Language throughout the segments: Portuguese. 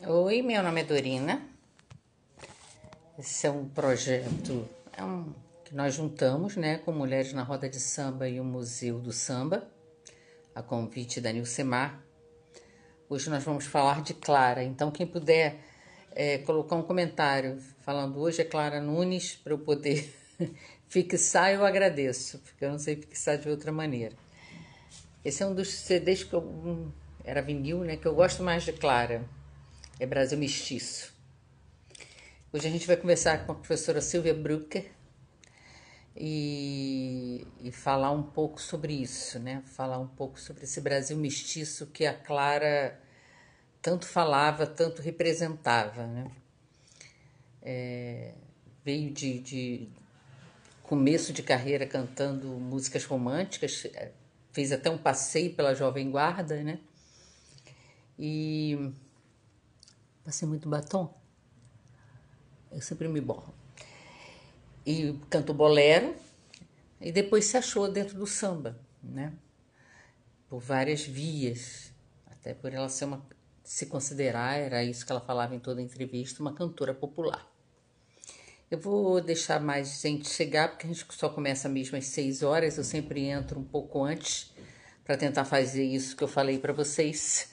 Oi, meu nome é Dorina. Esse é um projeto que nós juntamos, né, com Mulheres na Roda de Samba e o Museu do Samba, a convite da Nilcemar. Hoje nós vamos falar de Clara, então quem puder colocar um comentário falando hoje é Clara Nunes, para eu poder fixar, eu agradeço, porque eu não sei fixar de outra maneira. Esse é um dos CDs que era vinil, né, que eu gosto mais de Clara, é Brasil Mestiço. Hoje a gente vai conversar com a professora Silvia Brucker e falar um pouco sobre isso, né? Falar um pouco sobre esse Brasil mestiço que a Clara tanto falava, tanto representava, né? Veio de começo de carreira cantando músicas românticas, fez até um passeio pela Jovem Guarda, né? E passei muito batom? Eu sempre me borro. E cantou bolero e depois se achou dentro do samba, né? Por várias vias, até por ela se considerar, era isso que ela falava em toda entrevista, uma cantora popular. Eu vou deixar mais gente chegar, porque a gente só começa mesmo às 6 horas, eu sempre entro um pouco antes para tentar fazer isso que eu falei para vocês,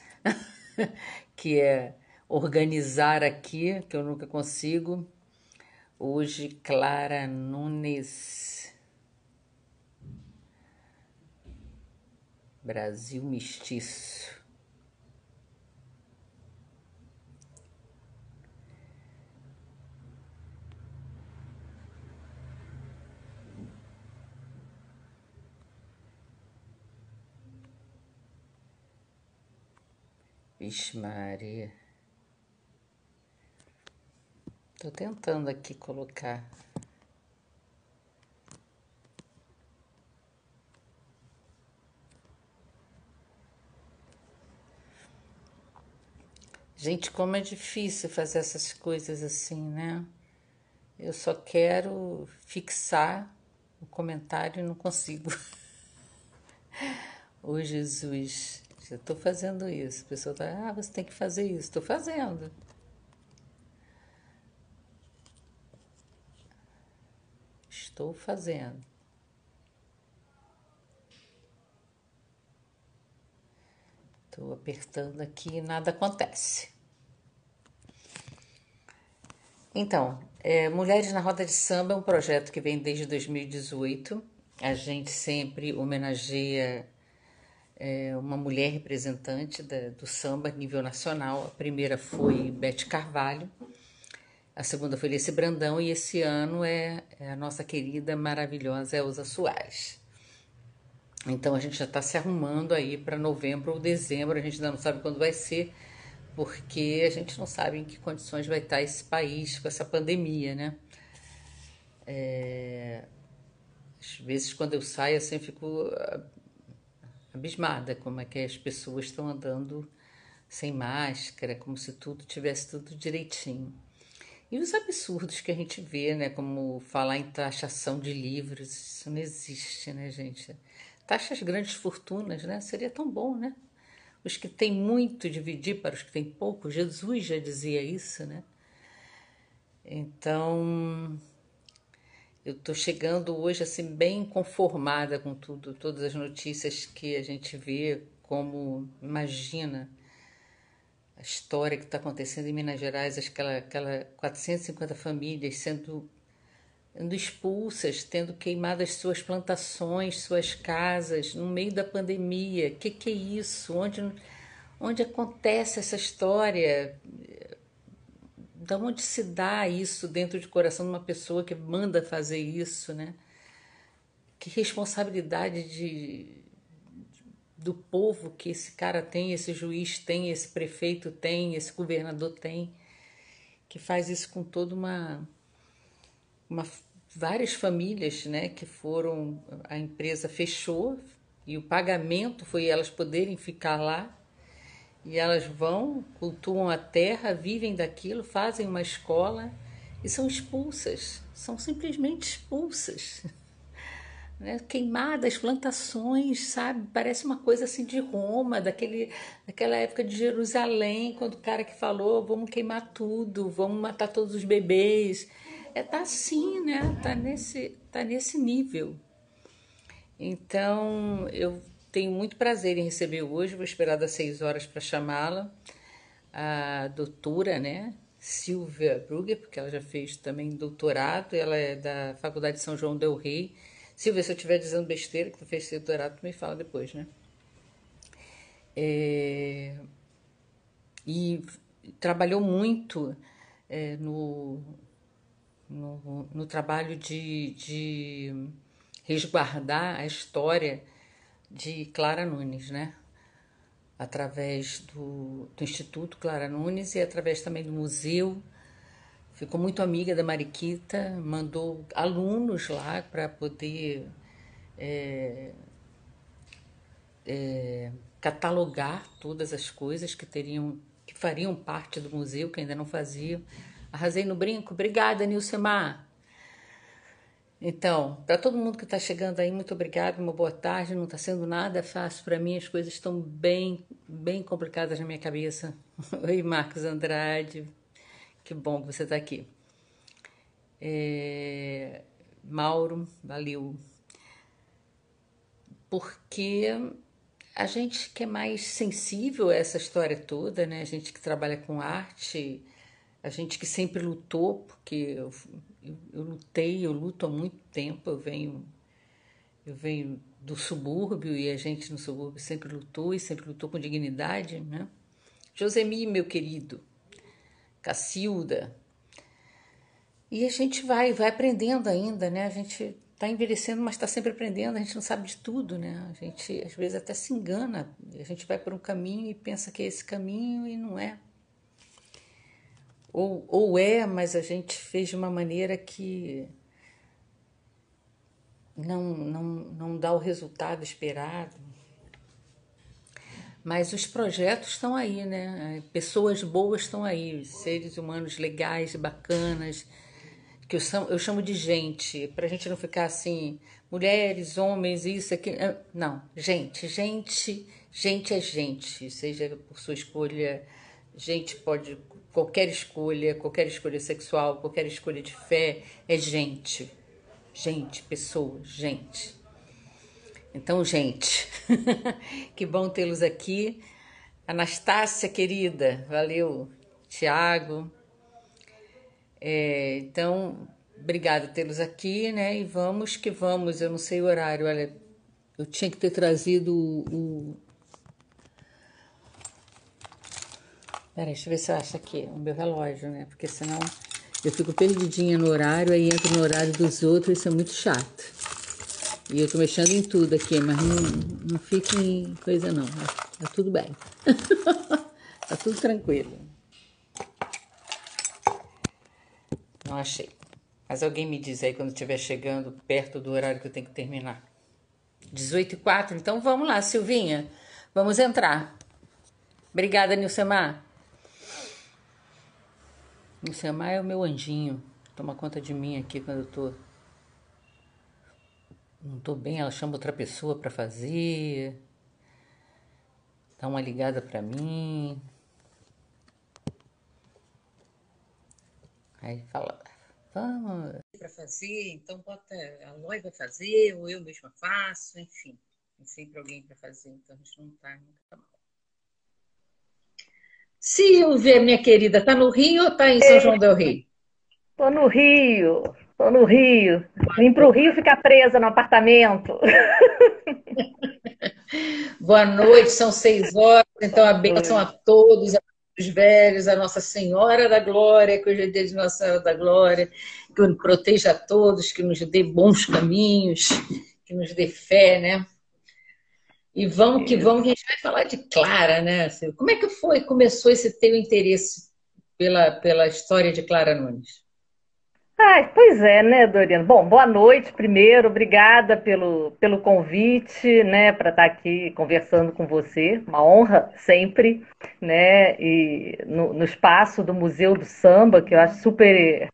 que é organizar aqui, que eu nunca consigo. Hoje, Clara Nunes, Brasil Mestiço. Vixe Maria. Tô tentando aqui colocar. Gente, como é difícil fazer essas coisas assim, né? Eu só quero fixar o comentário e não consigo. Ô Jesus, já tô fazendo isso. A pessoa tá, você tem que fazer isso. Tô fazendo. Estou fazendo. Tô apertando aqui e nada acontece. Então, Mulheres na Roda de Samba é um projeto que vem desde 2018. A gente sempre homenageia uma mulher representante do samba a nível nacional. A primeira foi Bete Carvalho, a segunda foi Leci Brandão e esse ano é a nossa querida, maravilhosa Elza Soares. Então a gente já está se arrumando aí para novembro ou dezembro, a gente ainda não sabe quando vai ser, porque a gente não sabe em que condições vai estar esse país com essa pandemia, né? Às vezes quando eu saio assim, eu fico abismada como é que as pessoas estão andando sem máscara, como se tivesse tudo direitinho. E os absurdos que a gente vê, né, como falar em taxação de livros, isso não existe, né, gente? Taxas grandes fortunas, né? Seria tão bom, né? Os que têm muito dividir para os que têm pouco, Jesus já dizia isso, né? Então, eu tô chegando hoje assim bem conformada com tudo, todas as notícias que a gente vê, como imagina a história que está acontecendo em Minas Gerais, aquela 450 famílias sendo expulsas, tendo queimado as suas plantações, suas casas, no meio da pandemia. Que é isso? Onde acontece essa história? Da onde se dá isso dentro do coração de uma pessoa que manda fazer isso, né? Que responsabilidade do povo que esse cara tem, esse juiz tem, esse prefeito tem, esse governador tem, que faz isso com toda uma várias famílias, né, que foram, a empresa fechou e o pagamento foi elas poderem ficar lá e elas vão, cultuam a terra, vivem daquilo, fazem uma escola e são expulsas, são simplesmente expulsas. né? Queimadas, plantações, sabe? Parece uma coisa assim de Roma, daquela época de Jerusalém, quando o cara que falou, vamos queimar tudo, vamos matar todos os bebês. Tá assim, né? Tá nesse nível. Então, eu tenho muito prazer em receber hoje, vou esperar das 6 horas para chamá-la, a doutora, né, Silvia Brugger, porque ela já fez também doutorado, ela é da Faculdade de São João del Rei. Silvia, se eu estiver dizendo besteira, que tu fez doutorado, tu me fala depois, né? É, e trabalhou muito no trabalho de resguardar a história de Clara Nunes, né? Através do Instituto Clara Nunes e através também do museu. Ficou muito amiga da Mariquita, mandou alunos lá para poder catalogar todas as coisas que fariam parte do museu, que ainda não faziam. Arrasei no brinco. Obrigada, Nilcemar. Então, para todo mundo que está chegando aí, muito obrigada, uma boa tarde. Não está sendo nada fácil para mim, as coisas estão bem, bem complicadas na minha cabeça. Oi, Marcos Andrade, que bom que você está aqui. Mauro, valeu. Porque a gente que é mais sensível a essa história toda, né? A gente que trabalha com arte, a gente que sempre lutou, porque eu luto há muito tempo, eu venho do subúrbio e a gente no subúrbio sempre lutou e sempre lutou com dignidade, né? Josemi, meu querido, Cacilda. E a gente vai aprendendo ainda, né? A gente está envelhecendo, mas está sempre aprendendo, a gente não sabe de tudo, né? A gente às vezes até se engana, a gente vai por um caminho e pensa que é esse caminho e não é. Ou é, mas a gente fez de uma maneira que não dá o resultado esperado. Mas os projetos estão aí, né? Pessoas boas estão aí, seres humanos legais, bacanas, que eu chamo de gente, para a gente não ficar assim, mulheres, homens, isso aqui. Não, gente é gente, seja por sua escolha, gente pode, qualquer escolha sexual, qualquer escolha de fé, é gente. Gente, pessoas, gente. Então, gente, que bom tê-los aqui. Anastácia, querida, valeu. Tiago. Então, obrigada tê-los aqui, né? E vamos que vamos. Eu não sei o horário, olha, eu tinha que ter trazido o... Peraí, deixa eu ver se eu acho aqui o meu relógio, né? Porque senão eu fico perdidinha no horário, aí entro no horário dos outros, isso é muito chato. E eu tô mexendo em tudo aqui, mas não fique em coisa não. Tá tudo bem. Tá tudo tranquilo. Não achei. Mas alguém me diz aí quando estiver chegando perto do horário que eu tenho que terminar. 18h04, então vamos lá, Silvinha. Vamos entrar. Obrigada, Nilcemar. Nilcemar é o meu anjinho. Toma conta de mim aqui quando eu não tô bem, ela chama outra pessoa para fazer. Dá uma ligada para mim. Aí fala, vamos para fazer, então bota a Loi vai fazer, ou eu mesma faço, enfim. Tem sempre alguém para fazer, então a gente não tá nunca mal. Silvia, minha querida, tá no Rio ou tá em São João del Rei? Tô no Rio, tô no Rio. Vim pro Rio ficar presa no apartamento. Boa noite, são 6 horas, então a bênção a Oi. todos, os velhos, a Nossa Senhora da Glória, que hoje é dia de Nossa Senhora da Glória, que nos proteja a todos, que nos dê bons caminhos, que nos dê fé, né? E vamos, que a Isso. gente vai falar de Clara, né? Como é que foi, começou esse teu interesse pela história de Clara Nunes? Ai, pois é, né, Doriana? Bom, boa noite primeiro, obrigada pelo convite, né, para estar aqui conversando com você, uma honra sempre, né, e no espaço do Museu do Samba, que eu acho super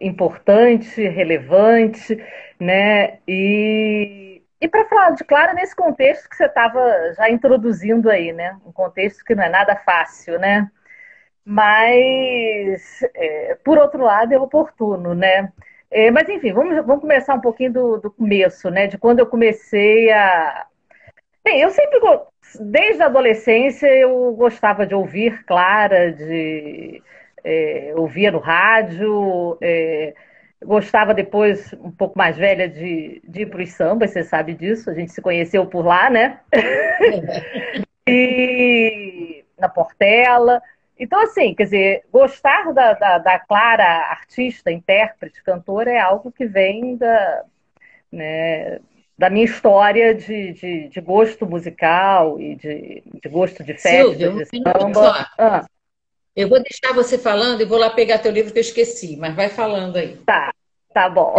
importante, relevante, né? E para falar de Clara nesse contexto que você estava já introduzindo aí, né? Um contexto que não é nada fácil, né? Mas, por outro lado, é oportuno, né? Mas, enfim, vamos começar um pouquinho do começo, né? De quando eu comecei a... Bem, eu sempre, desde a adolescência, eu gostava de ouvir Clara, ouvia no rádio, gostava depois, um pouco mais velha, de ir para os sambas, você sabe disso, a gente se conheceu por lá, né? E na Portela. Então, assim, quer dizer, gostar da Clara, artista, intérprete, cantora, é algo que vem né, da minha história de gosto musical e de gosto de Silvia, festas, um de minuto só. samba. Ah, Eu vou deixar você falando e vou lá pegar teu livro que eu esqueci, mas vai falando aí. tá bom.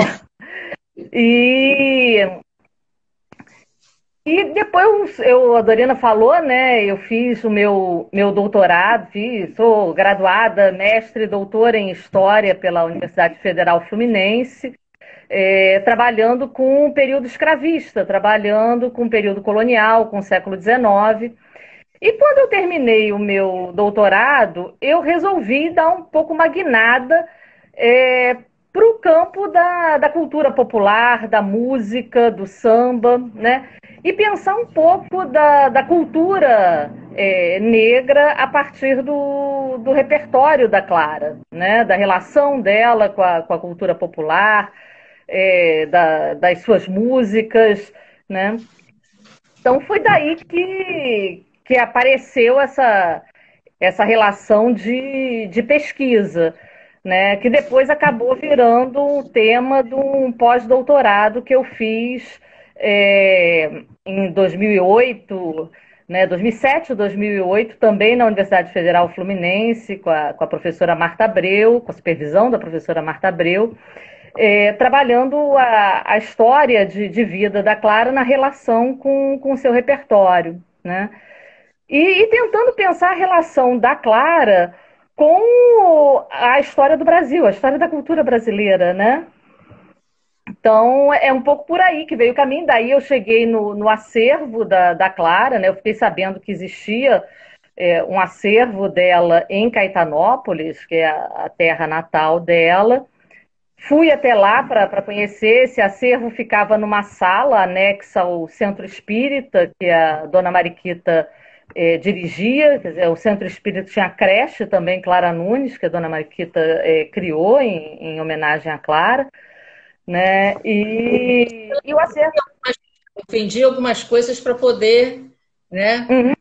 E, e depois a Dorina falou, né? Eu fiz o meu doutorado, sou graduada, mestre e doutora em História pela Universidade Federal Fluminense, trabalhando com o período escravista, trabalhando com o período colonial, com o século XIX. E quando eu terminei o meu doutorado, eu resolvi dar um pouco uma guinada para o campo da cultura popular, da música, do samba, né? E pensar um pouco da cultura negra a partir do repertório da Clara, né? Da relação dela com a cultura popular, das suas músicas, né? Então foi daí que apareceu essa relação de pesquisa, né? Que depois acabou virando um tema de um pós-doutorado que eu fiz em 2008, né? 2007 ou 2008, também na Universidade Federal Fluminense, com a professora Marta Abreu, com a supervisão da professora Marta Abreu, trabalhando a história de vida da Clara na relação com o seu repertório, né? E tentando pensar a relação da Clara com a história do Brasil, a história da cultura brasileira, né? Então, é um pouco por aí que veio o caminho. Daí eu cheguei no acervo da Clara, né? Eu fiquei sabendo que existia um acervo dela em Caetanópolis, que é a terra natal dela. Fui até lá para conhecer. Esse acervo ficava numa sala anexa ao Centro Espírita, que a dona Mariquita dirigia. Quer dizer, o Centro Espírita tinha a creche também, Clara Nunes, que a dona Mariquita criou em homenagem à Clara, né? E o acervo. Eu vendi algumas coisas para poder, né? Uhum.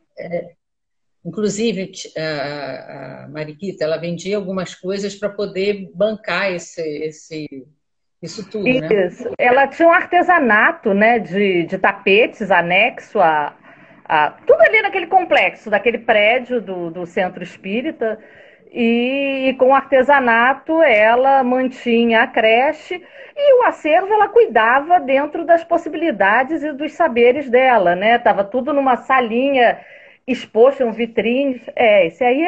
Inclusive, a Mariquita, ela vendia algumas coisas para poder bancar isso tudo, né? Isso. Ela tinha um artesanato, né, de tapetes anexo tudo ali naquele complexo, daquele prédio do Centro Espírita. E com o artesanato ela mantinha a creche e o acervo ela cuidava dentro das possibilidades e dos saberes dela, né? Tava tudo numa salinha exposto, um vitrine. Esse aí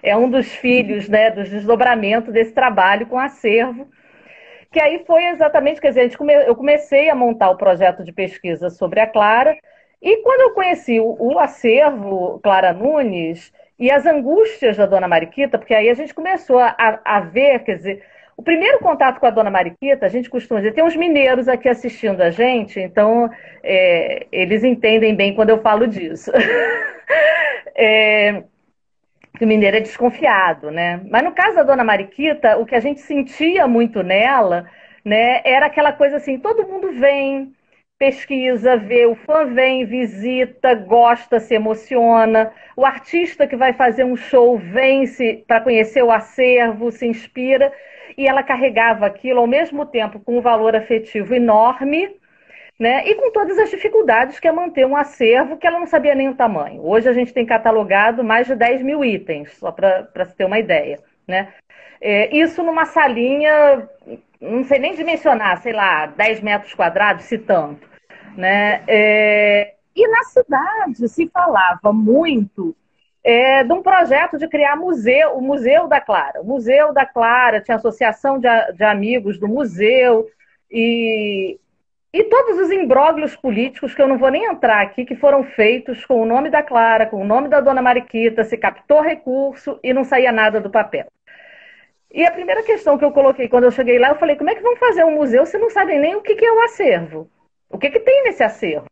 é um dos filhos, né, dos desdobramentos desse trabalho com acervo. Que aí foi exatamente, quer dizer, eu comecei a montar o projeto de pesquisa sobre a Clara, e quando eu conheci o acervo Clara Nunes e as angústias da dona Mariquita, porque aí a gente começou a ver, quer dizer, o primeiro contato com a dona Mariquita, a gente costuma dizer, tem uns mineiros aqui assistindo a gente, então eles entendem bem quando eu falo disso. Que o mineiro é desconfiado, né? Mas no caso da dona Mariquita, o que a gente sentia muito nela, né, era aquela coisa assim, todo mundo vem, pesquisa, vê, o fã vem, visita, gosta, se emociona, o artista que vai fazer um show vem para conhecer o acervo, se inspira, e ela carregava aquilo ao mesmo tempo com um valor afetivo enorme, né? E com todas as dificuldades que é manter um acervo que ela não sabia nem o tamanho. Hoje a gente tem catalogado mais de 10 mil itens, só para se ter uma ideia, né? Isso numa salinha, não sei nem dimensionar, sei lá, 10 metros quadrados, se tanto, né? E na cidade se falava muito de um projeto de criar museu, o Museu da Clara. O Museu da Clara tinha associação de amigos do museu e todos os imbróglios políticos, que eu não vou nem entrar aqui, que foram feitos com o nome da Clara, com o nome da dona Mariquita, se captou recurso e não saía nada do papel. E a primeira questão que eu coloquei quando eu cheguei lá, eu falei, como é que vão fazer um museu se não sabem nem o que é o acervo? O que tem nesse acervo?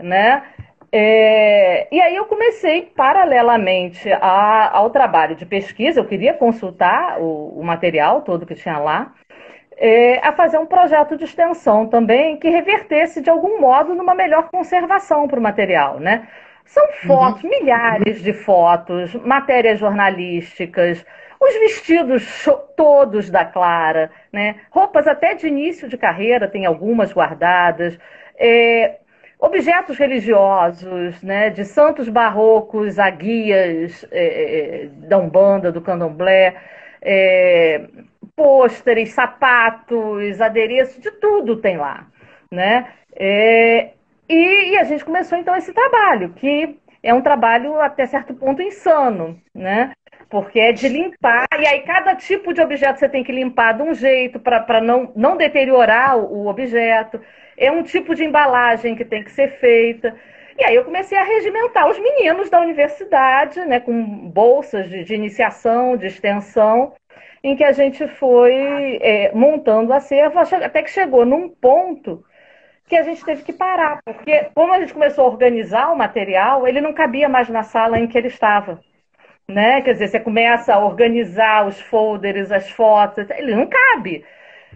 Né? E aí eu comecei, paralelamente ao trabalho de pesquisa, eu queria consultar o material todo que tinha lá, a fazer um projeto de extensão também que revertesse de algum modo numa melhor conservação para o material, né? São fotos, milhares de fotos, matérias jornalísticas, os vestidos todos da Clara, né? Roupas até de início de carreira, tem algumas guardadas, objetos religiosos, né? De santos barrocos a guias da Umbanda, do Candomblé, pôsteres, sapatos, adereços, de tudo tem lá, né? E a gente começou então esse trabalho, que é um trabalho até certo ponto insano, né? Porque é de limpar, e aí cada tipo de objeto você tem que limpar de um jeito para não deteriorar o objeto. É um tipo de embalagem que tem que ser feita. E aí eu comecei a regimentar os meninos da universidade, né, com bolsas de iniciação, de extensão, em que a gente foi montando o acervo, até que chegou num ponto que a gente teve que parar, porque como a gente começou a organizar o material, ele não cabia mais na sala em que ele estava. Né? Quer dizer, você começa a organizar os folders, as fotos, ele não cabe.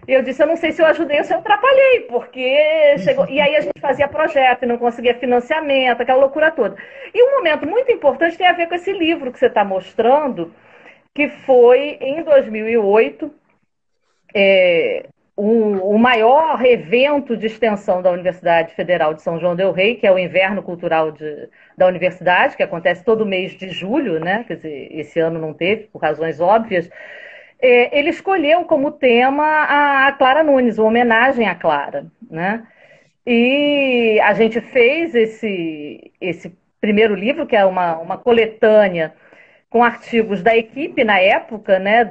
E eu disse, eu não sei se eu ajudei ou se eu atrapalhei, porque chegou. E aí a gente fazia projeto e não conseguia financiamento, aquela loucura toda. E um momento muito importante tem a ver com esse livro que você está mostrando, que foi em 2008, o maior evento de extensão da Universidade Federal de São João del Rei, que é o Inverno Cultural da Universidade, que acontece todo mês de julho, né? Quer dizer, esse ano não teve, por razões óbvias. Ele escolheu como tema a Clara Nunes, uma homenagem à Clara, né? E a gente fez esse primeiro livro, que é uma coletânea com artigos da equipe na época, né?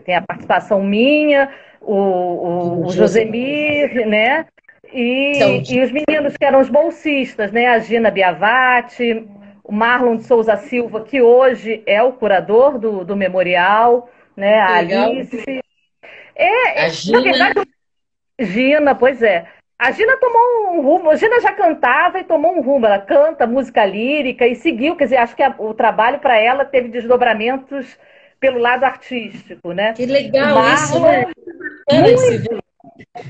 Tem a participação minha, o Josemir, né? E os meninos que eram os bolsistas, né? A Gina Biavati, o Marlon de Souza Silva, que hoje é o curador do memorial, né? A Alice. A Gina. Na verdade, Gina, pois é. A Gina tomou um rumo, a Gina já cantava e tomou um rumo, ela canta música lírica e seguiu, quer dizer, acho que o trabalho para ela teve desdobramentos pelo lado artístico, né? Que legal isso, né?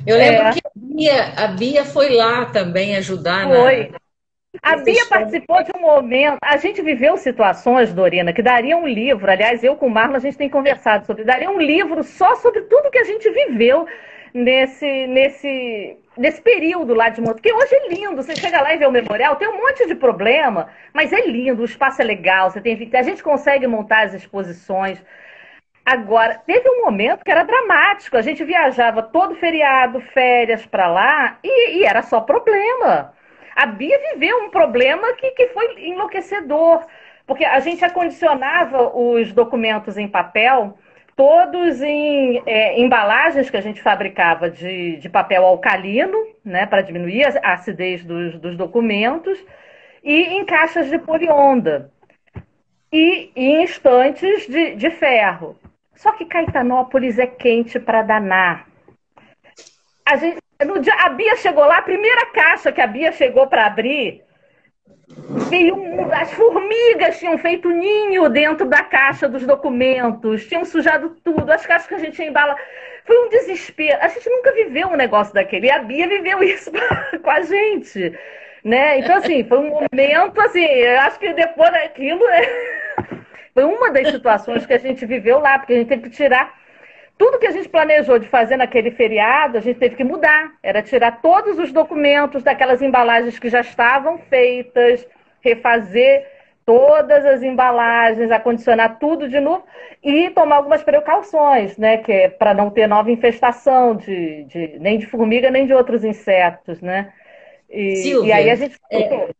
Eu lembro que a Bia foi lá também ajudar. Foi. A Bia participou de um momento, a gente viveu situações, Dorina, que daria um livro, aliás, eu com o Marlon a gente tem conversado sobre, daria um livro só sobre tudo que a gente viveu nesse período lá de Monte, porque hoje é lindo, você chega lá e vê o memorial, tem um monte de problema, mas é lindo, o espaço é legal, a gente consegue montar as exposições. Agora, teve um momento que era dramático, a gente viajava todo feriado, férias para lá, e era só problema. A Bia viveu um problema que foi enlouquecedor, porque a gente acondicionava os documentos em papel, todos em embalagens que a gente fabricava de papel alcalino, né, para diminuir a acidez dos documentos, e em caixas de polionda, e em estantes de ferro. Só que Caetanópolis é quente para danar. A Bia chegou lá, a primeira caixa que a Bia chegou para abrir, as formigas tinham feito ninho dentro da caixa dos documentos, tinham sujado tudo, as caixas que a gente embala. Foi um desespero. A gente nunca viveu um negócio daquele. E a Bia viveu isso com a gente. Né? Então, assim, foi um momento, assim, eu acho que depois daquilo, foi uma das situações que a gente viveu lá, porque a gente teve que tirar tudo que a gente planejou de fazer naquele feriado, a gente teve que mudar. Era tirar todos os documentos daquelas embalagens que já estavam feitas, refazer todas as embalagens, acondicionar tudo de novo e tomar algumas precauções, né? Que é para não ter nova infestação nem de formiga, nem de outros insetos, né? E aí a gente...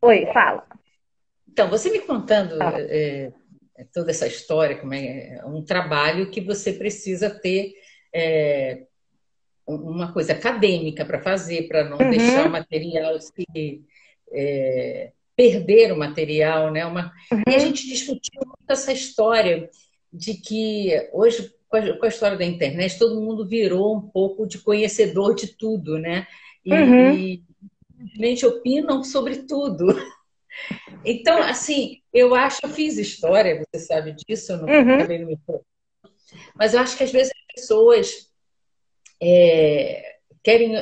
Oi, fala. Então, você me contando Tá. toda essa história, como é um trabalho que você precisa ter é, uma coisa acadêmica para fazer, para não deixar o Uhum, material se perder o material, né? E a uhum, gente discutiu muito essa história de que hoje, com a história da internet, todo mundo virou um pouco de conhecedor de tudo, né? uhum, E simplesmente opinam sobre tudo. Então, assim, eu fiz história, você sabe disso, eu não, uhum, acabei não me formando, mas eu acho que às vezes as pessoas querem,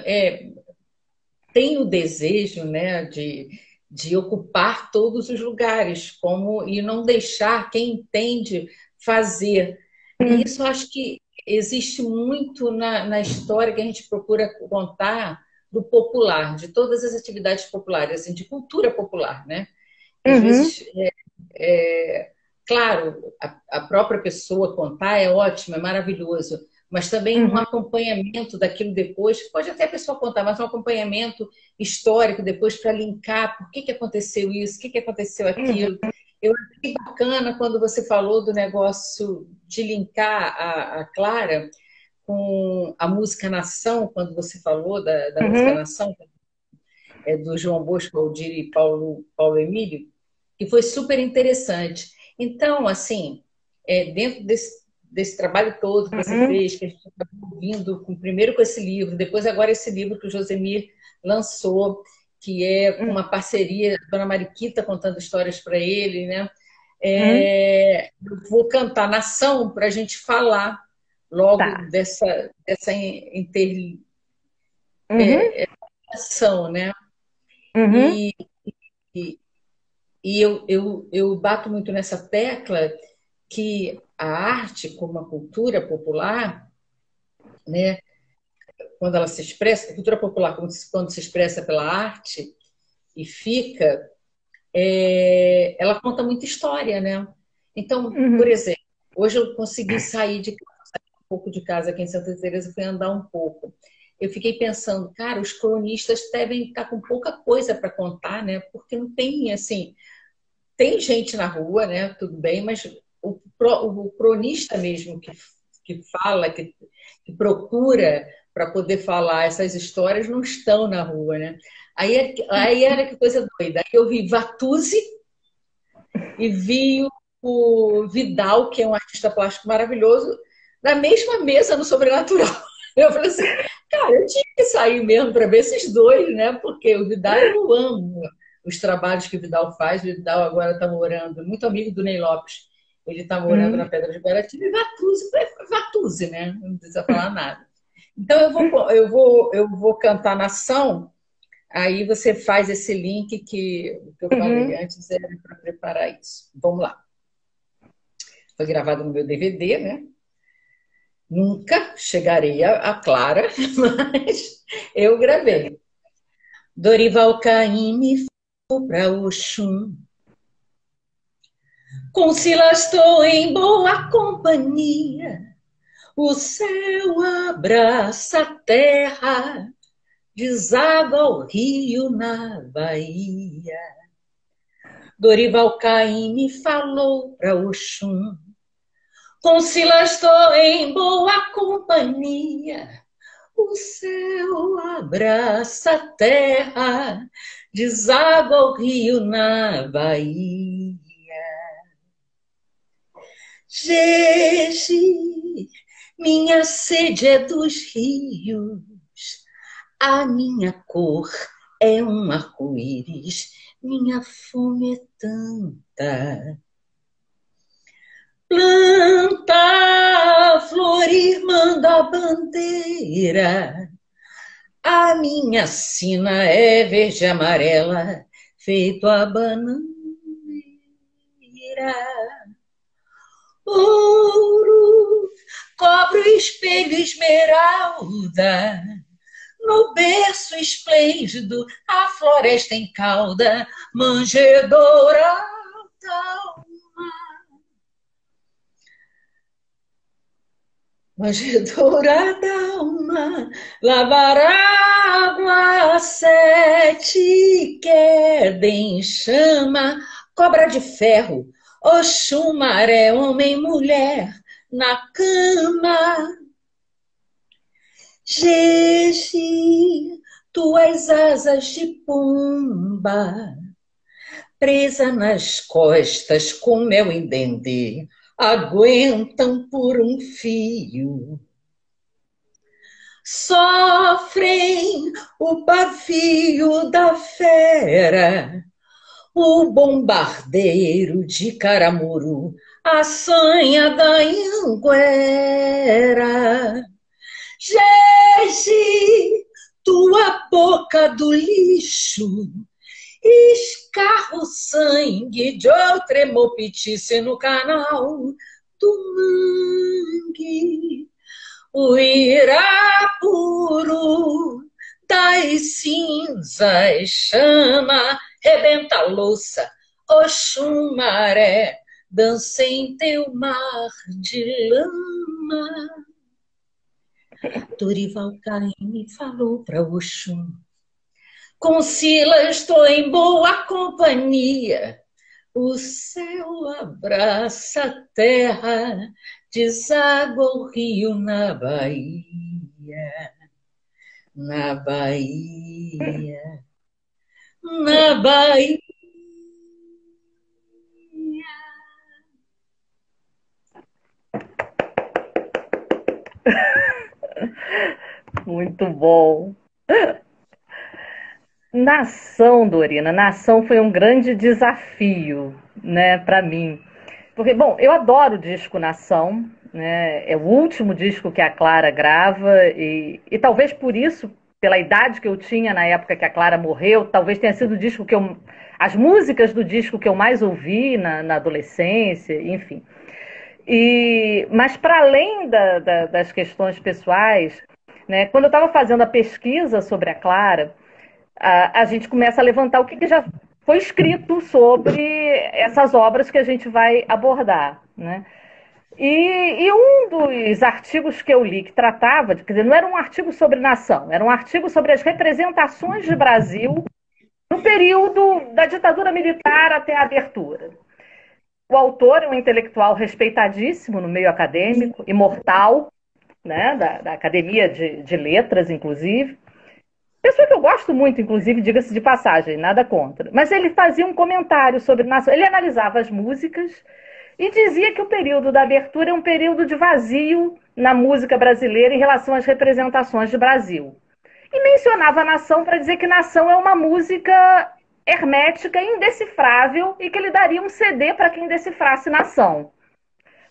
têm o desejo, né, de ocupar todos os lugares, como e não deixar quem entende fazer. E uhum, isso eu acho que existe muito na história que a gente procura contar do popular, de todas as atividades populares, assim, de cultura popular, né? Que às uhum, vezes claro, a própria pessoa contar é ótimo, é maravilhoso, mas também um uhum, acompanhamento daquilo depois, pode até a pessoa contar, mas um acompanhamento histórico depois para linkar por que aconteceu isso, o que aconteceu uhum, aquilo. Eu achei bacana quando você falou do negócio de linkar a Clara com a música Nação, quando você falou da música uhum, Nação, do João Bosco, Aldir e Paulo Emílio, que foi super interessante. Então, assim, dentro desse trabalho todo que você uhum, fez, que a gente está ouvindo, primeiro com esse livro, depois agora esse livro que o Josemir lançou, que é com uma parceria, a Dona Mariquita contando histórias para ele, né? uhum. Eu vou cantar Nação para a gente falar logo Tá. dessa Uhum, interação, né? uhum, E, e, eu bato muito nessa tecla que a arte, como a cultura popular, né, quando ela se expressa, a cultura popular, quando se expressa pela arte e fica, ela conta muita história, né? Então, por uhum, exemplo, hoje eu consegui sair um pouco de casa aqui em Santa Teresa e fui andar um pouco. Eu fiquei pensando, cara, os cronistas devem estar com pouca coisa para contar, né? Porque não tem, assim, tem gente na rua, né? Tudo bem, mas o cronista mesmo que fala, que procura para poder falar essas histórias não estão na rua, né? Aí era que coisa doida. Aí eu vi Vatuzzi e vi o Vidal, que é um artista plástico maravilhoso, na mesma mesa no Sobrenatural. Eu falei assim, cara, eu tinha que sair mesmo para ver esses dois, né? Porque o Vidal eu amo os trabalhos que o Vidal faz. O Vidal agora está morando, muito amigo do Ney Lopes. Ele está morando na uhum, Pedra de Guaratiba e Vatuzzi, né? Não precisa falar nada. Então eu vou cantar Nação, aí você faz esse link que o que eu falei uhum. antes era para preparar isso. Vamos lá. Foi gravado no meu DVD, né? Nunca chegarei a Clara, mas eu gravei. Dorival Caymmi foi para Oxum. Com Silas estou em boa companhia. O céu abraça a terra, deságua o rio na Bahia. Dorival Caymmi falou para Oxum. Com Silas estou em boa companhia. O céu abraça a terra, deságua o rio na Bahia. Gege, minha sede é dos rios, a minha cor é um arco-íris, minha fome é tanta. Planta, flor, irmã da bandeira, a minha sina é verde e amarela, feito a bananeira. Ouro, cobre o espelho esmeralda, no berço esplêndido, a floresta em cauda, manjedoura manjedoura d'alma, lavar água sete, queda em chama, cobra de ferro, Oxumaré, homem e mulher, na cama. Jeje, tuas asas de pomba, presa nas costas com mel em dendê, aguentam por um fio. Sofrem o pavio da fera, o bombardeiro de Caramuru, a sanha da Anguera. Gege, tua boca do lixo, escarra o sangue de outra hemoptise no canal do mangue. O Irapuru das cinzas chama, rebenta a louça, Oxumaré, dança em teu mar de lama. Dorival Caymmi falou para Oxum: com Silas estou em boa companhia. O céu abraça a terra, deságua o rio na Bahia. Na Bahia, na Bahia. Muito bom. Nação, Dorina, Nação foi um grande desafio, né, para mim. Porque, bom, eu adoro o disco Nação, né? É o último disco que a Clara grava e talvez por isso, pela idade que eu tinha na época que a Clara morreu, talvez tenha sido o disco que eu, as músicas do disco que eu mais ouvi na adolescência, enfim. Mas para além das questões pessoais, né, quando eu estava fazendo a pesquisa sobre a Clara, a gente começa a levantar o que já foi escrito sobre essas obras que a gente vai abordar, né? E um dos artigos que eu li que tratava, quer dizer, não era um artigo sobre nação, era um artigo sobre as representações de Brasil no período da ditadura militar até a abertura. O autor é um intelectual respeitadíssimo no meio acadêmico, imortal, né, da Academia de Letras, inclusive. Pessoa que eu gosto muito, inclusive, diga-se de passagem, nada contra. Mas ele fazia um comentário sobre nação. Ele analisava as músicas e dizia que o período da abertura é um período de vazio na música brasileira em relação às representações de Brasil. E mencionava a nação para dizer que nação é uma música hermética, indecifrável, e que ele daria um CD para quem decifrasse nação.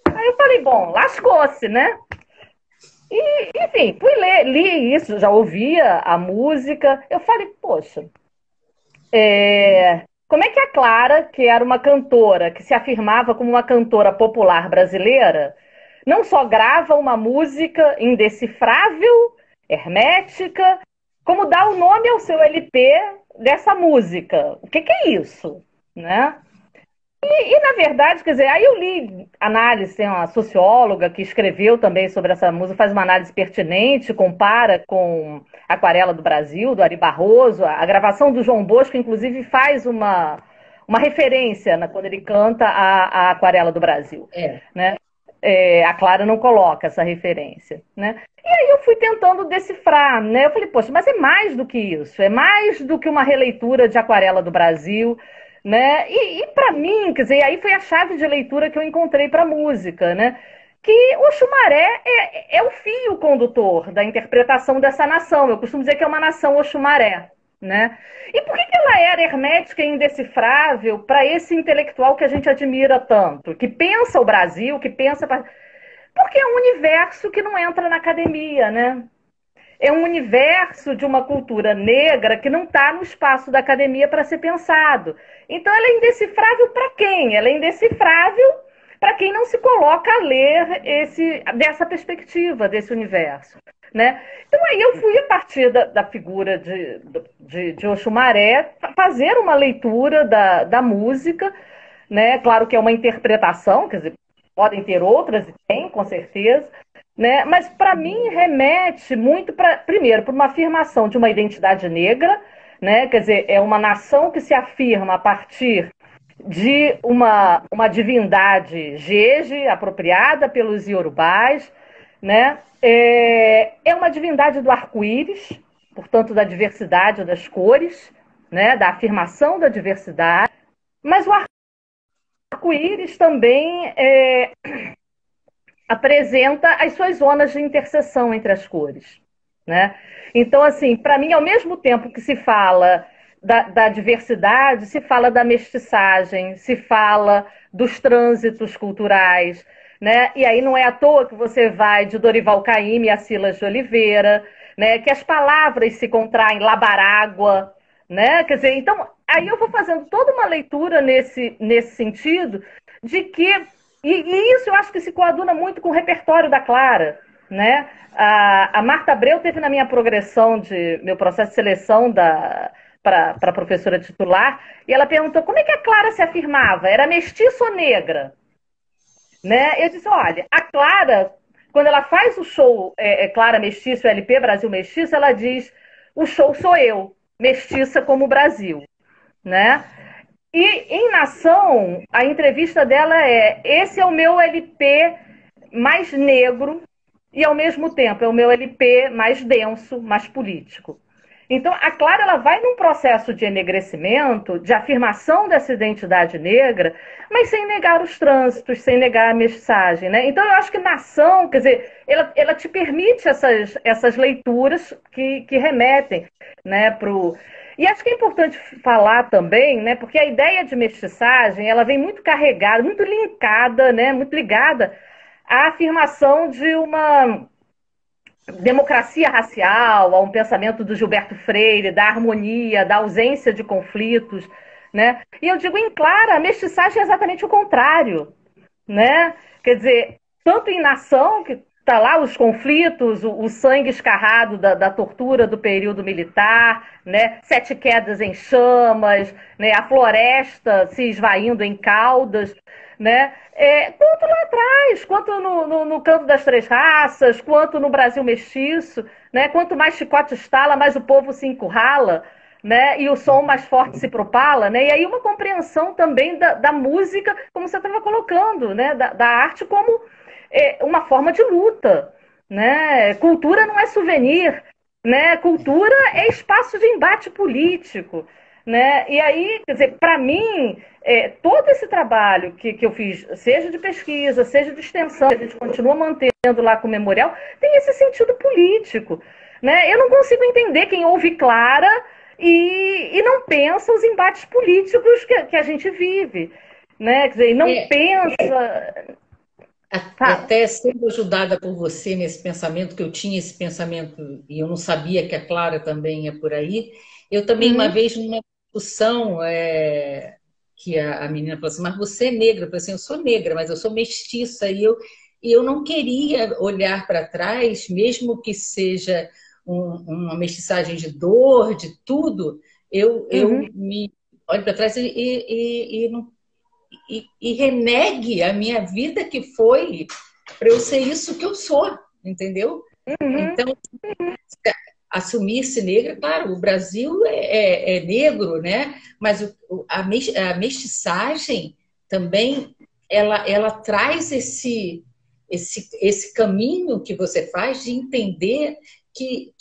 Aí eu falei, bom, lascou-se, né? E, enfim, fui ler, li isso, já ouvia a música. Eu falei, poxa, como é que a Clara, que era uma cantora, que se afirmava como uma cantora popular brasileira, não só grava uma música indecifrável, hermética, como dá o nome ao seu LP dessa música? O que é isso, né? Na verdade, quer dizer, aí eu li análise, tem uma socióloga que escreveu também sobre essa música, faz uma análise pertinente, compara com Aquarela do Brasil, do Ari Barroso, a gravação do João Bosco, inclusive, faz uma referência, né, quando ele canta a Aquarela do Brasil. Né? A Clara não coloca essa referência. Né? E aí eu fui tentando decifrar, né? Eu falei, poxa, mas é mais do que isso, é mais do que uma releitura de Aquarela do Brasil, né? E para mim, quer dizer, aí foi a chave de leitura que eu encontrei para a música, né? Que o Oxumaré é o fio condutor da interpretação dessa nação. Eu costumo dizer que é uma nação Oxumaré, né? E por que ela era hermética e indecifrável para esse intelectual que a gente admira tanto, que pensa o Brasil, que pensa... Porque é um universo que não entra na academia, né? É um universo de uma cultura negra que não está no espaço da academia para ser pensado. Então ela é indecifrável para quem? Ela é indecifrável para quem não se coloca a ler dessa perspectiva, desse universo. Né? Então aí eu fui, a partir da figura de Oxumaré, fazer uma leitura da música, né? Claro que é uma interpretação, quer dizer, podem ter outras, e tem, com certeza, né? Mas para mim remete muito, primeiro, para uma afirmação de uma identidade negra, né? Quer dizer, é uma nação que se afirma a partir de uma divindade Jeje, apropriada pelos iorubás, né? É uma divindade do arco-íris, portanto, da diversidade das cores, né? Da afirmação da diversidade, mas o arco-íris também apresenta as suas zonas de interseção entre as cores, né? Então, assim, para mim, ao mesmo tempo que se fala da diversidade, se fala da mestiçagem, se fala dos trânsitos culturais, né? E aí não é à toa que você vai de Dorival Caymmi a Silas de Oliveira, né? Que as palavras se contraem, labarágua, né? Quer dizer, então, aí eu vou fazendo toda uma leitura nesse sentido de que e isso eu acho que se coaduna muito com o repertório da Clara, né? A Marta Abreu teve na minha progressão de meu processo de seleção para professora titular, e ela perguntou como é que a Clara se afirmava, era mestiça ou negra? Né? Eu disse, olha, a Clara, quando ela faz o show Clara Mestiço, LP Brasil Mestiço, ela diz, o show sou eu, mestiça como o Brasil, né? E em Nação, a entrevista dela esse é o meu LP mais negro e, ao mesmo tempo, é o meu LP mais denso, mais político. Então, a Clara ela vai num processo de enegrecimento, de afirmação dessa identidade negra, mas sem negar os trânsitos, sem negar a mestiçagem, né? Então, eu acho que Nação, quer dizer, ela te permite essas leituras que remetem, né, para o... E acho que é importante falar também, né, porque a ideia de mestiçagem, ela vem muito carregada, muito linkada, né, muito ligada à afirmação de uma democracia racial, a um pensamento do Gilberto Freire, da harmonia, da ausência de conflitos, né? E eu digo em Clara, a mestiçagem é exatamente o contrário, né? Quer dizer, tanto em Nação, que está lá os conflitos, o sangue escarrado da tortura do período militar, né? Sete quedas em chamas, né? A floresta se esvaindo em caudas, né? Quanto lá atrás, quanto no Canto das Três Raças, quanto no Brasil Mestiço, né? Quanto mais chicote estala, mais o povo se encurrala, né? E o som mais forte se propala, né? E aí uma compreensão também da música, como você estava colocando, né? Da arte como uma forma de luta, né? Cultura não é souvenir, né? Cultura é espaço de embate político, né? E aí, quer dizer, para mim, todo esse trabalho que eu fiz, seja de pesquisa, seja de extensão, que a gente continua mantendo lá com o memorial, tem esse sentido político, né? Eu não consigo entender quem ouve Clara e não pensa os embates políticos que a gente vive, né? Quer dizer, não pensa. Fala. Até sendo ajudada por você nesse pensamento, que eu tinha esse pensamento e eu não sabia que a Clara também é por aí. Eu também, uma Uhum, vez, numa discussão, que a menina falou assim, mas você é negra? Eu falei assim, eu sou negra, mas eu sou mestiça. E eu não queria olhar para trás, mesmo que seja uma mestiçagem de dor, de tudo, eu uhum, me olho para trás e não e renegue a minha vida que foi para eu ser isso que eu sou, entendeu? uhum, Então, assumir-se negra, claro, o Brasil é negro, né? Mas a mestiçagem também ela traz esse caminho que você faz de entender que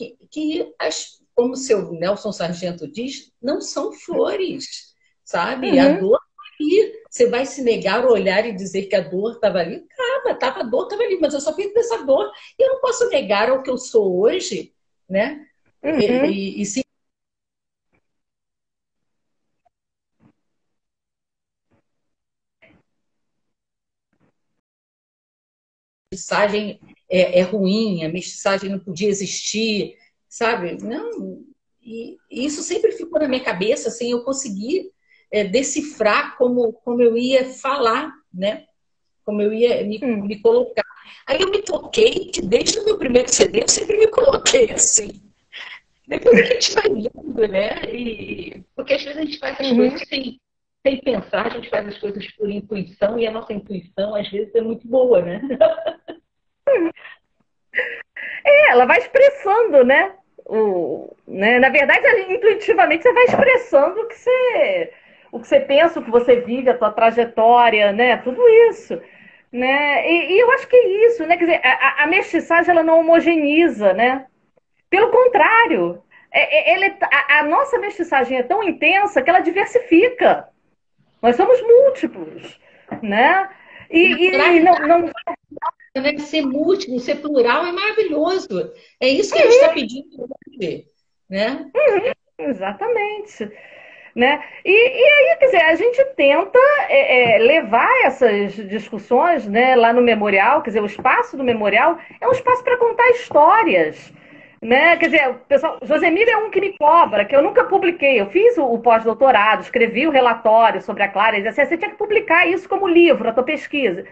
como o seu Nelson Sargento diz, não são flores, sabe? A uhum. dor está ali. Você vai se negar a olhar e dizer que a dor estava ali? A dor estava ali, mas eu só fiz dessa dor. E eu não posso negar o que eu sou hoje, né? Uhum, E se a mensagem é ruim, a mensagem não podia existir, sabe? Não, e isso sempre ficou na minha cabeça, assim, eu consegui decifrar como eu ia falar, né? Como eu ia uhum. me colocar. Aí eu me toquei que desde o meu primeiro CD eu sempre me coloquei assim. Depois é que a gente vai vendo, né? Porque às vezes a gente faz as Uhum. coisas sem pensar, a gente faz as coisas por intuição, e a nossa intuição às vezes é muito boa, né? Ela vai expressando, né? Na verdade, intuitivamente você vai expressando o que você pensa, o que você vive, a tua trajetória, né? Tudo isso. Né? E eu acho que é isso, né? Quer dizer, a mestiçagem ela não homogeneiza, né? Pelo contrário, a nossa mestiçagem é tão intensa que ela diversifica. Nós somos múltiplos, né? E não, não, Né? Ser múltiplo, ser plural é maravilhoso. É isso que a gente está pedindo hoje, né? exatamente. Né? E aí, quer dizer, a gente tenta levar essas discussões, né, lá no memorial, quer dizer, o espaço do memorial é um espaço para contar histórias. Né? Quer dizer, o pessoal, Josemir é um que me cobra, que eu nunca publiquei. Eu fiz o pós-doutorado, escrevi o relatório sobre a Clara, e disse assim, você tinha que publicar isso como livro, a tua pesquisa.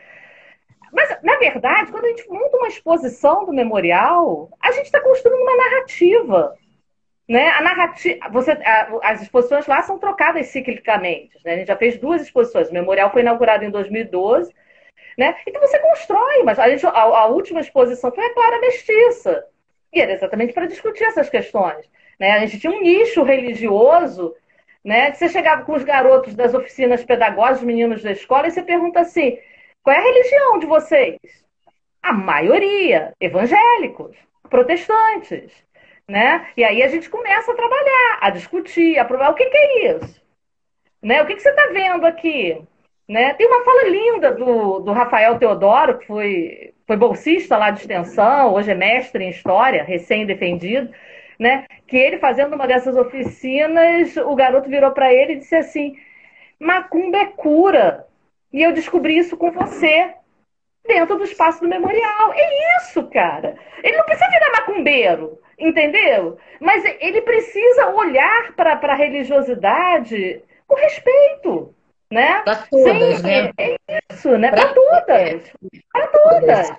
Mas, na verdade, quando a gente monta uma exposição do memorial, a gente está construindo uma narrativa. Né? A narrativa, as exposições lá são trocadas ciclicamente. Né? A gente já fez 2 exposições. O memorial foi inaugurado em 2012. Né? Então você constrói, mas a última exposição foi a Clara Mestiça. E era exatamente para discutir essas questões. Né? A gente tinha um nicho religioso. Né? Você chegava com os garotos das oficinas pedagógicas, os meninos da escola, e você pergunta assim: qual é a religião de vocês? A maioria, evangélicos, protestantes. Né? E aí a gente começa a trabalhar, a discutir, a provar o que é isso. Né? O que você está vendo aqui? Né? Tem uma fala linda do Rafael Teodoro, que foi bolsista lá de extensão, hoje é mestre em história, recém-defendido, né? Que ele, fazendo uma dessas oficinas, o garoto virou para ele e disse assim: macumba é cura. E eu descobri isso com você, dentro do espaço do memorial. É isso, cara. Ele não precisa virar macumbeiro, entendeu? Mas ele precisa olhar para a religiosidade com respeito, né? Para todas, né? É isso, né? Para todas. Para todas.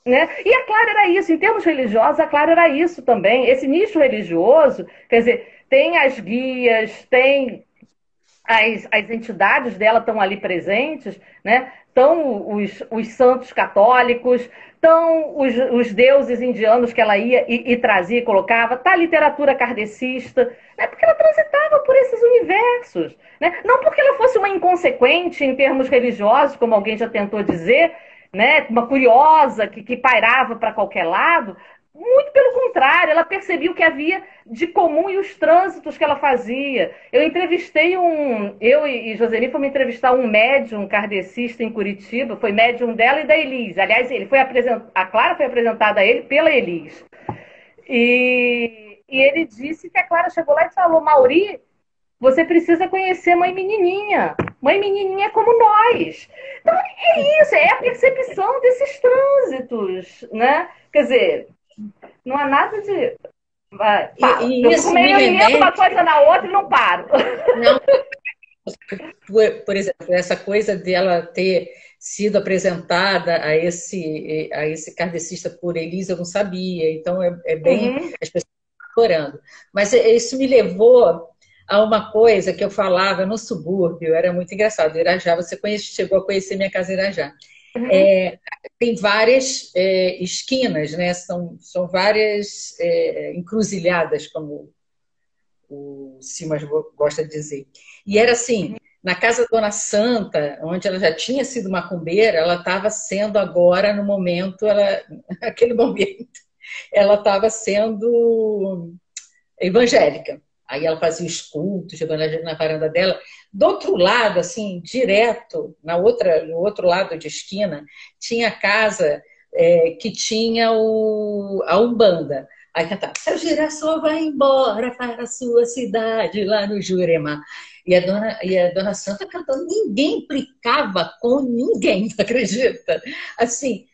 Né? E a Clara era isso, em termos religiosos, a Clara era isso também. Esse nicho religioso, quer dizer, tem as guias, tem as entidades dela estão ali presentes, né? Estão os santos católicos, estão os deuses indianos que ela ia e trazia e colocava, está a literatura kardecista, né? Porque ela transitava por esses universos. Né? Não porque ela fosse uma inconsequente em termos religiosos, como alguém já tentou dizer, né? Uma curiosa que pairava para qualquer lado. Muito pelo contrário, ela percebia o que havia de comum e os trânsitos que ela fazia. Eu entrevistei eu e Joseli fomos entrevistar um médium kardecista em Curitiba, foi médium dela e da Elis. Aliás, a Clara foi apresentada a ele pela Elis. E ele disse que a Clara chegou lá e falou: Mauri, você precisa conhecer Mãe Menininha. Mãe Menininha é como nós. Então, é isso, é a percepção desses trânsitos, né? Quer dizer, não há nada de... E isso me remete... uma coisa na outra e não paro. Não, por exemplo, essa coisa dela ter sido apresentada a esse kardecista por Elisa, eu não sabia. Então, é bem... As pessoas estão adorando. Mas isso me levou a uma coisa que eu falava no subúrbio, era muito engraçado. Irajá, você chegou a conhecer minha casa em Irajá. Tem várias esquinas, né? São várias encruzilhadas, como o Simas gosta de dizer. E era assim, na casa da Dona Santa, onde ela já tinha sido macumbeira, ela estava sendo agora, no momento, naquele momento, ela estava sendo evangélica. Aí ela fazia os cultos, na varanda dela. Do outro lado, assim, direto, no outro lado de esquina, tinha a casa que tinha a Umbanda. Aí cantava: seu girassol vai embora para a sua cidade, lá no Jurema. E a dona Santa cantando. Ninguém implicava com ninguém, acredita? Assim,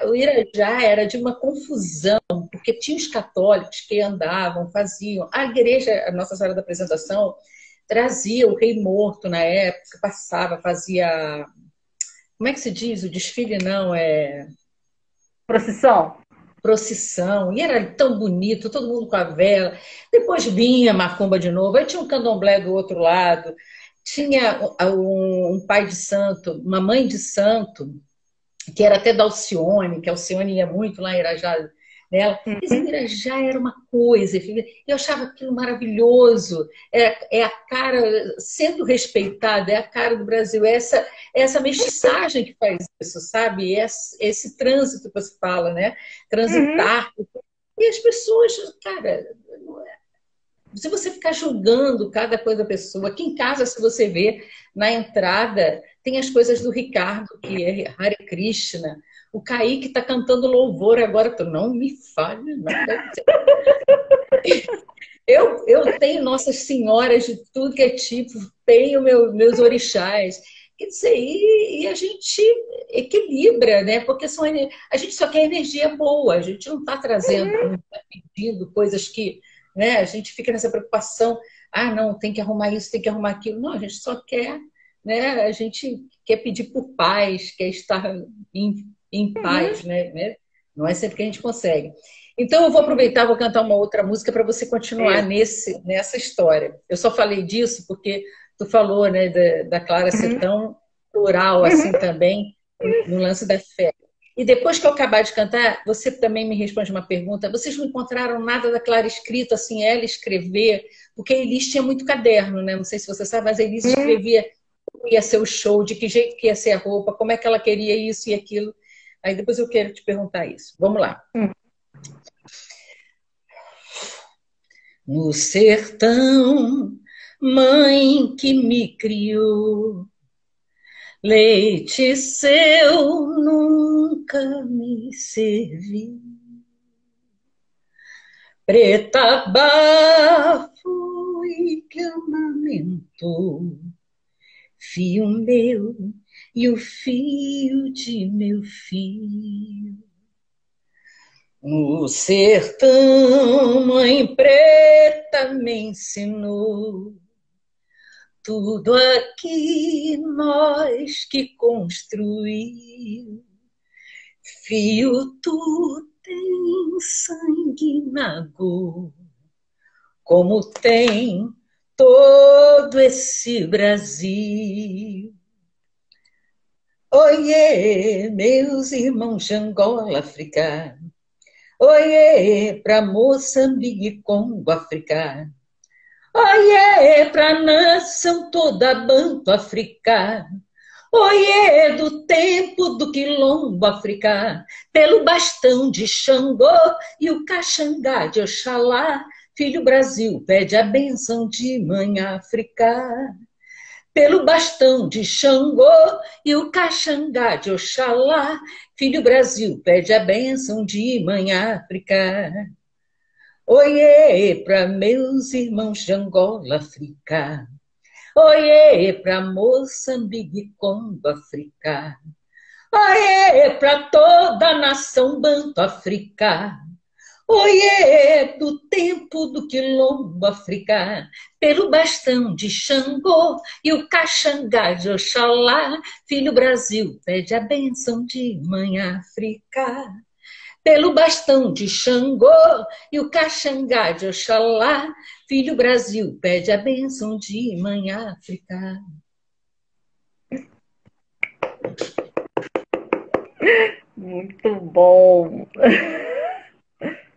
o Irajá era de uma confusão, porque tinha os católicos que andavam, faziam. A igreja, a Nossa Senhora da Apresentação, trazia o Rei Morto na época, passava, fazia... Como é que se diz? O desfile não é... Procissão. E era tão bonito, todo mundo com a vela. Depois vinha a macumba de novo. Aí tinha um candomblé do outro lado. Tinha um pai de santo, uma mãe de santo, que era até da Alcione, que a Alcione ia muito lá em Irajá nela. Eximira já era uma coisa, eu achava aquilo maravilhoso. É a cara, sendo respeitada, é a cara do Brasil. É essa mestiçagem que faz isso, sabe? Esse trânsito que você fala, né? Transitar. E as pessoas, cara, se você ficar julgando cada coisa da pessoa, aqui em casa, se você vê na entrada, tem as coisas do Ricardo, que é Hare Krishna. O Kaique está cantando louvor agora. Não me fale, não. Eu tenho Nossas Senhoras de tudo que é tipo, tenho meus orixás. Quer dizer, e a gente equilibra, né? Porque a gente só quer energia boa, a gente não está trazendo, não está pedindo coisas que, né? A gente fica nessa preocupação, não, tem que arrumar isso, tem que arrumar aquilo. Não, a gente só quer, né? A gente quer pedir por paz, quer estar em paz, né? Não é sempre que a gente consegue. Então eu vou aproveitar, vou cantar uma outra música para você continuar nessa história. Eu só falei disso porque tu falou, né, da Clara ser tão plural assim também, no lance da fé. E depois que eu acabar de cantar, você também me responde uma pergunta. Vocês não encontraram nada da Clara escrito, assim, ela escrever? Porque a Elis tinha muito caderno, né? Não sei se você sabe, mas a Elis escrevia como ia ser o show, de que jeito que ia ser a roupa, como é que ela queria isso e aquilo. Aí depois eu quero te perguntar isso. Vamos lá. No sertão, mãe que me criou, leite seu nunca me servi. Preta bafo e que amamentou, fio meu e o fio de meu filho. No sertão, mãe preta me ensinou tudo aqui nós que construiu. Fio, tu tem sangue na cor, como tem todo esse Brasil. Oiê, meus irmãos de Angola, África. Oiê, pra Moçambique, Congo, África. Oiê, pra nação toda banto africana. Oiê, do tempo do quilombo africano, pelo bastão de Xangô e o caxangá de Oxalá, filho Brasil pede a bênção de mãe África. Pelo bastão de Xangô e o caxangá de Oxalá, filho Brasil pede a bênção de mãe África. Oiê, para meus irmãos de Angola, África. Oiê, para Moçambique, Congo, África. Oiê, para toda a nação banto africana. Oiê, do tempo do quilombo africano, pelo bastão de Xangô e o caxangá de Oxalá, filho Brasil pede a bênção de mãe África. Pelo bastão de Xangô e o caxangá de Oxalá, filho Brasil pede a bênção de mãe África. Muito bom.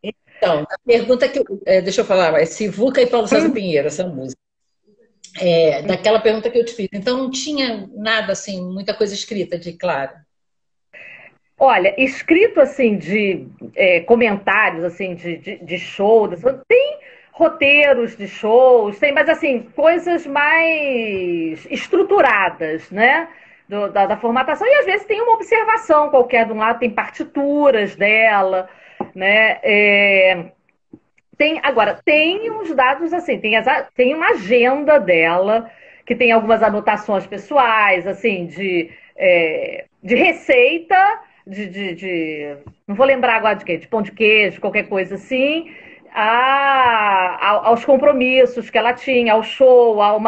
Então, a pergunta que deixa eu falar, é Sivuca e Paulo César Pinheiro, essa música. Daquela pergunta que eu te fiz. Então não tinha nada assim, muita coisa escrita de Clara. Olha, escrito assim de comentários assim de show, tem roteiros de shows, tem, mas assim, coisas mais estruturadas, né? Da formatação, e às vezes tem uma observação qualquer de um lado, tem partituras dela, né? Tem uns dados assim, tem uma agenda dela, que tem algumas anotações pessoais, assim, de receita, não vou lembrar agora de quê, de pão de queijo, qualquer coisa assim, aos compromissos que ela tinha, ao show, ao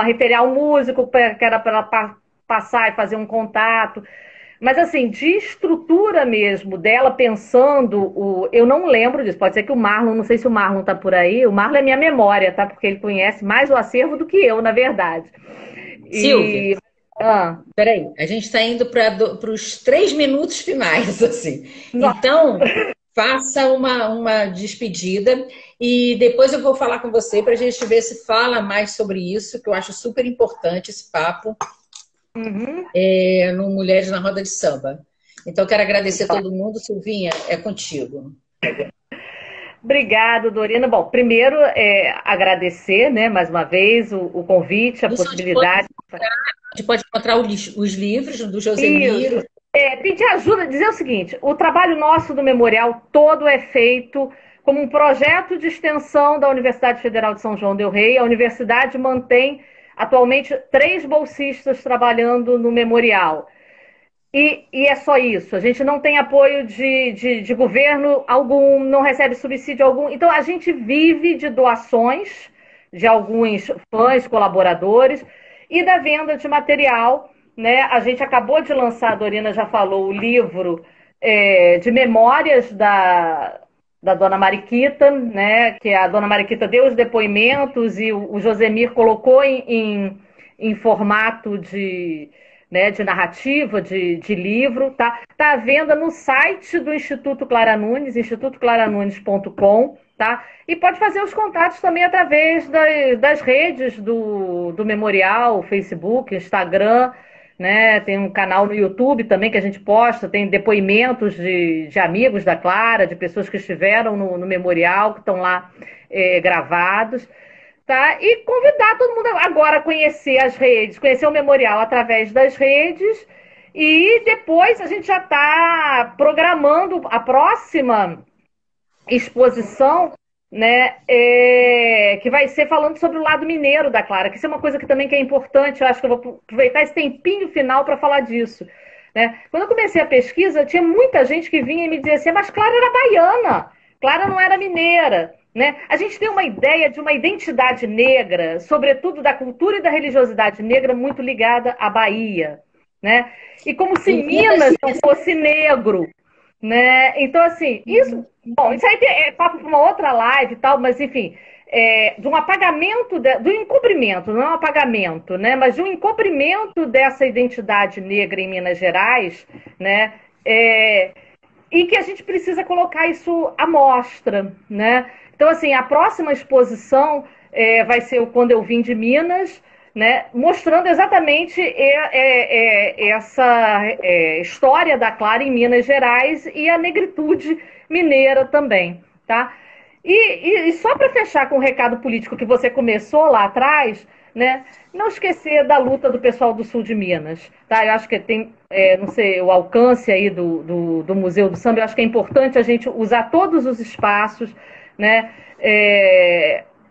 músico que era para ela passar e fazer um contato. Mas assim, de estrutura mesmo, dela pensando, eu não lembro disso, pode ser que o Marlon, não sei se o Marlon tá por aí, o Marlon é minha memória, tá? Porque ele conhece mais o acervo do que eu, na verdade. Silvia, peraí, a gente está indo para os 3 minutos finais, assim. Nossa. Então, faça uma despedida e depois eu vou falar com você para a gente ver se fala mais sobre isso, que eu acho super importante esse papo no Mulheres na Roda de Samba. Então, quero agradecer a todo mundo. Silvinha, é contigo. Obrigada, Dorina. Bom, primeiro, agradecer, né, mais uma vez, o convite, a possibilidade. A gente pode encontrar os livros do Josemiro. Pedir ajuda, dizer o seguinte: o trabalho nosso do memorial todo é feito como um projeto de extensão da Universidade Federal de São João del Rei. A universidade mantém atualmente 3 bolsistas trabalhando no memorial. E é só isso. A gente não tem apoio de governo algum, não recebe subsídio algum. Então, a gente vive de doações de alguns fãs, colaboradores, e da venda de material. Né? A gente acabou de lançar, a Dorina já falou, o livro de memórias da Dona Mariquita, né? Que a Dona Mariquita deu os depoimentos e o Josemir colocou em formato de narrativa, de livro, tá à venda no site do Instituto Clara Nunes, institutoclaranunes.com, tá? E pode fazer os contatos também através das redes do Memorial, Facebook, Instagram, né? Tem um canal no YouTube também que a gente posta, tem depoimentos de amigos da Clara, de pessoas que estiveram no Memorial, que estão lá gravados. Tá? E convidar todo mundo agora a conhecer as redes, conhecer o memorial através das redes, e depois a gente já está programando a próxima exposição, né, que vai ser falando sobre o lado mineiro da Clara, que isso é uma coisa que também que é importante. Eu acho que eu vou aproveitar esse tempinho final para falar disso. Né? Quando eu comecei a pesquisa, tinha muita gente que vinha e me dizia assim: mas Clara era baiana, Clara não era mineira. Né? A gente tem uma ideia de uma identidade negra, sobretudo da cultura e da religiosidade negra, muito ligada à Bahia. Né? E como se Minas não fosse negro. Né? Então, assim, isso aí é papo para uma outra live e tal, mas enfim, de um apagamento, do encobrimento, não é um apagamento, né? Mas de um encobrimento dessa identidade negra em Minas Gerais, né? E que a gente precisa colocar isso à mostra, né? Então, assim, a próxima exposição vai ser o Quando Eu Vim de Minas, né? Mostrando exatamente essa história da Clara em Minas Gerais e a negritude mineira também, tá? E só para fechar com o recado político que você começou lá atrás, né? Não esquecer da luta do pessoal do sul de Minas, tá? Eu acho que tem, não sei, o alcance aí do Museu do Samba. Eu acho que é importante a gente usar todos os espaços, né?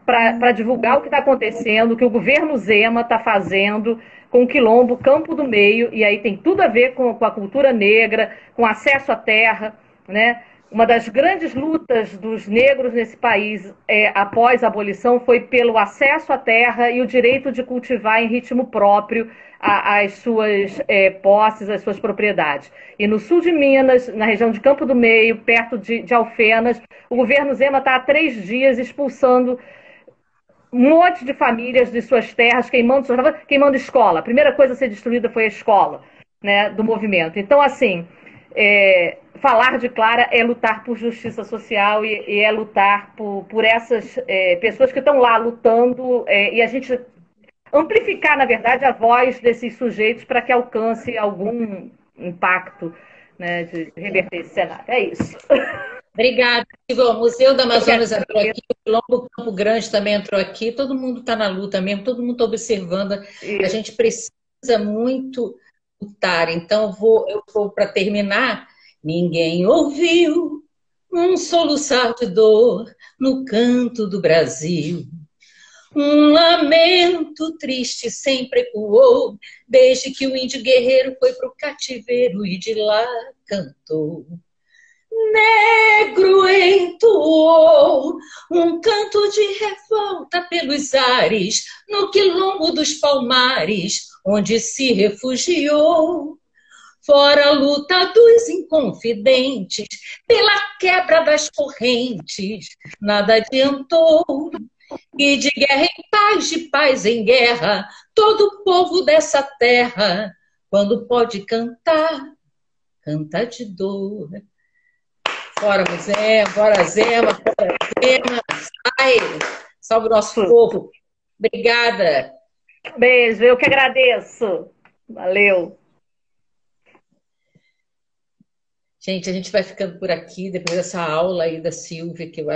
Para divulgar o que está acontecendo, o que o governo Zema está fazendo com o Quilombo, Campo do Meio, e aí tem tudo a ver com a cultura negra, com acesso à terra, né? Uma das grandes lutas dos negros nesse país após a abolição foi pelo acesso à terra e o direito de cultivar em ritmo próprio as suas posses, as suas propriedades. E no sul de Minas, na região de Campo do Meio, perto de Alfenas, o governo Zema está há 3 dias expulsando um monte de famílias de suas terras, queimando escola. A primeira coisa a ser destruída foi a escola, né, do movimento. Então, assim, falar de Clara é lutar por justiça social e é lutar por essas pessoas que estão lá lutando, e a gente amplificar, na verdade, a voz desses sujeitos para que alcance algum impacto, né, de reverter esse cenário. É isso. Obrigada. O Museu da Amazonas entrou aqui, o Quilombo Campo Grande também entrou aqui, todo mundo está na luta mesmo, todo mundo está observando. A gente precisa muito lutar. Então, eu vou para terminar. Ninguém ouviu um soluçar de dor no canto do Brasil. Um lamento triste sempre ecoou, desde que o índio guerreiro foi pro cativeiro e de lá cantou. Negro entoou um canto de revolta pelos ares, no quilombo dos Palmares, onde se refugiou. Fora a luta dos inconfidentes, pela quebra das correntes, nada adiantou. E de guerra em paz, de paz em guerra, todo o povo dessa terra, quando pode cantar, canta de dor. Bora, Zema, bora, Zema, bora, Zema. Sai! Salve o nosso povo. Obrigada. Beijo, eu que agradeço. Valeu. Gente, a gente vai ficando por aqui depois dessa aula aí da Silvia, que eu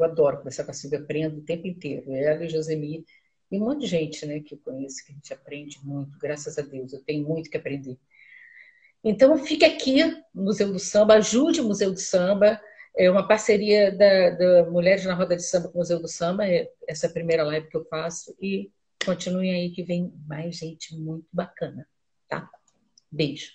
adoro conversar com a Silvia, aprendo o tempo inteiro. Ela e Josemir, e um monte de gente, né, que eu conheço, que a gente aprende muito, graças a Deus, eu tenho muito que aprender. Então, fique aqui no Museu do Samba, ajude o Museu do Samba, é uma parceria da Mulheres na Roda de Samba com o Museu do Samba, essa é a primeira live que eu faço, e continuem aí que vem mais gente muito bacana, tá? Beijo.